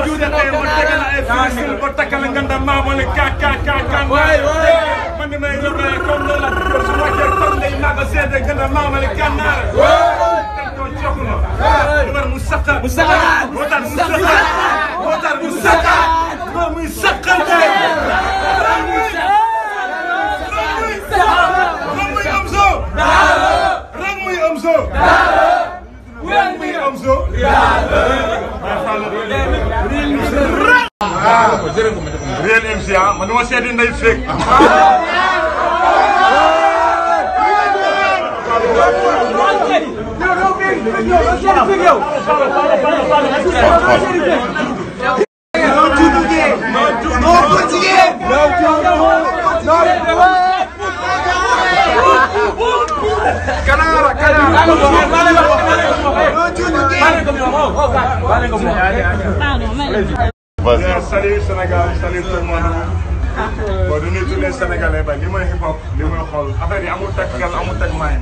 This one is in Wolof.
juude tay mo tegal ay freestyle ko takal nganda ma mo le ka man di may rebe comme la su ma ke kon lay ma ko sédé nganda ma mo le kanar ko jokno war musaka wotar musaka muy sakal Real MC man dama seeti nday fekk Salut Sénégal, salut tout le monde. Bon, de nous tous les Sénégalais, li mooy hip hop, li mooy xool affaire yi amul teg xel amul teg maay.